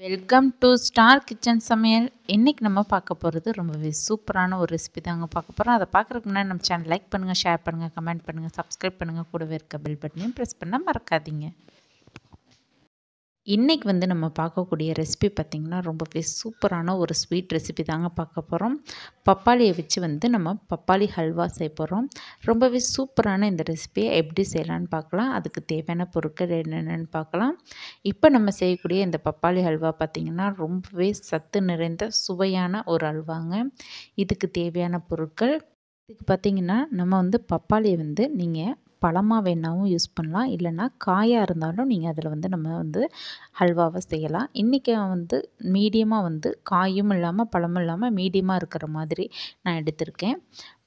Welcome to star kitchen சமையல். இன்றைக்கி நம்ம பார்க்க போகிறது ரொம்பவே சூப்பரான ஒரு ரெசிபி தாங்க பார்க்க போகிறோம். அதை பார்க்குறதுக்கு முன்னாடி நம்ம சேனல் லைக் பண்ணுங்கள், ஷேர் பண்ணுங்கள், கமெண்ட் பண்ணுங்கள், சப்ஸ்கிரைப் பண்ணுங்கள், கூடவே இருக்க பெல் பட்டனையும் ப்ரெஸ் பண்ண மறக்காதீங்க. இன்றைக்கி நம்ம பார்க்கக்கூடிய ரெசிபி பார்த்திங்கன்னா ரொம்பவே சூப்பரான ஒரு ஸ்வீட் ரெசிபி தாங்க பார்க்க போகிறோம். பப்பாளியை வச்சு நம்ம பப்பாளி ஹல்வா செய்ய போகிறோம். ரொம்பவே சூப்பரான இந்த ரெசிபியை எப்படி செய்யலான்னு பார்க்கலாம். அதுக்கு தேவையான பொருட்கள் என்னென்னு பார்க்கலாம். இப்போ நம்ம செய்யக்கூடிய இந்த பப்பாளி ஹல்வா பார்த்திங்கன்னா ரொம்பவே சத்து நிறைந்த சுவையான ஒரு அல்வாங்க. இதுக்கு தேவையான பொருட்கள் இதுக்கு பார்த்திங்கன்னா நம்ம பப்பாளியை நீங்கள் பழமாக வேணாவும் யூஸ் பண்ணலாம், இல்லைன்னா காயாக இருந்தாலும் நீங்கள் அதில் நம்ம ஹல்வாவை செய்யலாம். இன்றைக்கி மீடியமாக காயும் இல்லாமல் பழமும் இல்லாமல் மீடியமாக இருக்கிற மாதிரி நான் எடுத்திருக்கேன்.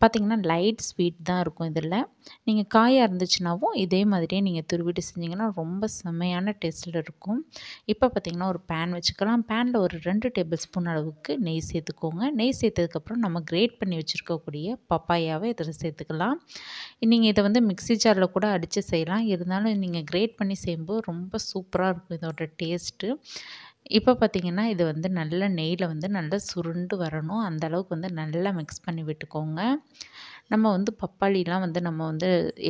பார்த்திங்கன்னா லைட் ஸ்வீட் தான் இருக்கும். இதில் நீங்கள் காயாக இருந்துச்சுனாவும் இதே மாதிரியே நீங்கள் துருவிட்டு செஞ்சிங்கன்னா ரொம்ப செம்மையான டேஸ்ட்டில் இருக்கும். இப்போ பார்த்திங்கன்னா ஒரு பேன் வச்சுக்கலாம். பேனில் ஒரு 2 டேபிள் ஸ்பூன் அளவுக்கு நெய் சேர்த்துக்கோங்க. நெய் சேர்த்ததுக்கப்புறம் நம்ம கிரேட் பண்ணி வச்சுருக்கக்கூடிய பப்பாயாவை இதில் சேர்த்துக்கலாம். நீங்கள் இதை மிக்ஸி ஜாரில் கூட அடித்து செய்யலாம். இருந்தாலும் நீங்கள் கிரேட் பண்ணி செய்யும்போது ரொம்ப சூப்பராக இருக்கும் இதோட டேஸ்ட்டு. இப்போ பார்த்திங்கன்னா இது நல்ல நெய்யில் நல்லா சுருண்டு வரணும். அந்தளவுக்கு நல்லா மிக்ஸ் பண்ணி விட்டுக்கோங்க. நம்ம பப்பாளிலாம் நம்ம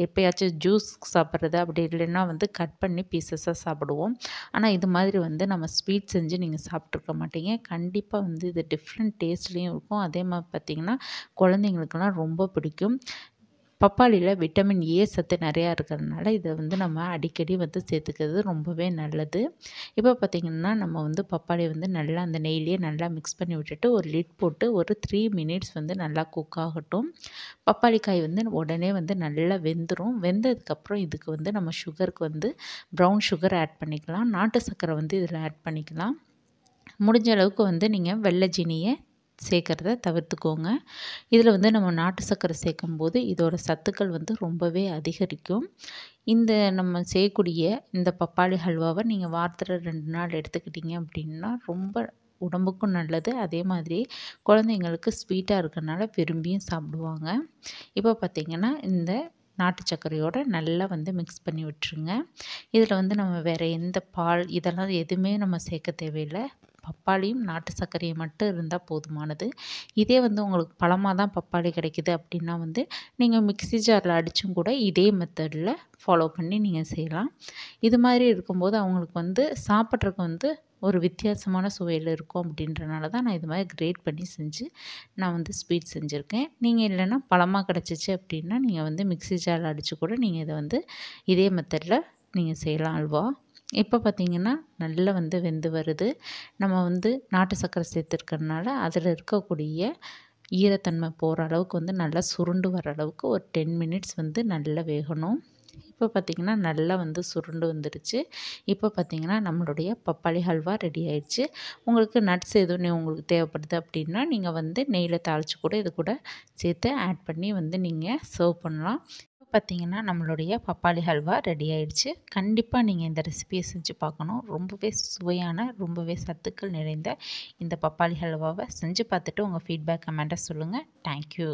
எப்போயாச்சும் ஜூஸ் சாப்பிட்றது, அப்படி இல்லைன்னா கட் பண்ணி பீசஸாக சாப்பிடுவோம். ஆனால் இது மாதிரி நம்ம ஸ்வீட் செஞ்சு நீங்கள் சாப்பிட்ருக்க மாட்டீங்க. கண்டிப்பாக இது டிஃப்ரெண்ட் டேஸ்ட்லேயும் இருக்கும். அதே மாதிரி பார்த்திங்கன்னா குழந்தைங்களுக்கெல்லாம் ரொம்ப பிடிக்கும். பப்பாளியில் விட்டமின் ஏ சத்து நிறையா இருக்கிறதுனால இதை நம்ம அடிக்கடி சேர்த்துக்கிறது ரொம்பவே நல்லது. இப்போ பார்த்திங்கன்னா நம்ம பப்பாளியை நல்லா அந்த நெய்லேயே நல்லா மிக்ஸ் பண்ணி விட்டுட்டு ஒரு லிட் போட்டு ஒரு 3 மினிட்ஸ் நல்லா குக் ஆகட்டும். பப்பாளி காய் உடனே நல்லா வெந்துடும். வெந்ததுக்கப்புறம் இதுக்கு நம்ம சுகருக்கு ப்ரௌன் சுகர் ஆட் பண்ணிக்கலாம். நாட்டு சர்க்கரை இதில் ஆட் பண்ணிக்கலாம். முடிஞ்ச அளவுக்கு நீங்கள் வெள்ளை ஜீனியை சேர்க்குறத தவிர்த்துக்கோங்க. இதில் நம்ம நாட்டு சர்க்கரை சேர்க்கும்போது இதோட சத்துக்கள் ரொம்பவே அதிகரிக்கும். இந்த நம்ம செய்யக்கூடிய இந்த பப்பாளி ஹல்வாவை நீங்கள் வாரத்தில் 2 நாள் எடுத்துக்கிட்டிங்க அப்படின்னா ரொம்ப உடம்புக்கும் நல்லது. அதே மாதிரி குழந்தைங்களுக்கு ஸ்வீட்டாக இருக்கிறனால விரும்பியும் சாப்பிடுவாங்க. இப்போ பார்த்திங்கன்னா இந்த நாட்டு சர்க்கரையோடு நல்லா மிக்ஸ் பண்ணி விட்டுருங்க. இதில் நம்ம வேறு எந்த பால் இதெல்லாம் எதுவுமே நம்ம சேர்க்க தேவையில்லை. பப்பாளியும் நாட்டு சர்க்கரையும் மட்டும் இருந்தால் போதுமானது. இதே உங்களுக்கு பழமாக தான் பப்பாளி கிடைக்குது அப்படின்னா நீங்கள் மிக்ஸி ஜாரில் அடித்தும் கூட இதே மெத்தடில் ஃபாலோ பண்ணி நீங்கள் செய்யலாம். இது மாதிரி இருக்கும்போது அவங்களுக்கு சாப்பிட்றதுக்கு ஒரு வித்தியாசமான சுவையில் இருக்கும். அப்படின்றனால தான் நான் இது மாதிரி கிரேட் பண்ணி செஞ்சு நான் ஸ்வீட் செஞ்சுருக்கேன். நீங்கள் இல்லைன்னா பழமாக கிடச்சிச்சு அப்படின்னா நீங்கள் மிக்ஸி ஜாரில் அடித்து கூட நீங்கள் இதை இதே மெத்தடில் நீங்கள் செய்யலாம் அல்வா. இப்போ பார்த்திங்கன்னா நல்லா வெந்து வருது. நம்ம நாட்டு சர்க்கரை சேர்த்துருக்கறனால அதில் இருக்கக்கூடிய ஈரத்தன்மை போகிற அளவுக்கு நல்லா சுருண்டு வர அளவுக்கு ஒரு 10 மினிட்ஸ் நல்லா வேகணும். இப்போ பார்த்திங்கன்னா நல்லா சுருண்டு வந்துடுச்சு. இப்போ பார்த்திங்கன்னா நம்மளுடைய பப்பாளி ஹல்வா ரெடி ஆயிடுச்சு. உங்களுக்கு நட்ஸ் எதுவும் உங்களுக்கு தேவைப்படுது அப்படின்னா நீங்கள் நெய்யில் தாளித்து கூட இது கூட சேர்த்து ஆட் பண்ணி நீங்கள் சர்வ் பண்ணலாம். பார்த்திங்கன்னா நம்மளுடைய பப்பாளி ஹல்வா ரெடி ஆயிடுச்சு. கண்டிப்பாக நீங்கள் இந்த ரெசிபியை செஞ்சு பார்க்கணும். ரொம்பவே சுவையான ரொம்பவே சத்துக்கள் நிறைந்த இந்த பப்பாளி ஹல்வாவை செஞ்சு பார்த்துட்டு உங்கள் ஃபீட்பேக் கமெண்ட்டை சொல்லுங்கள். தேங்க்யூ.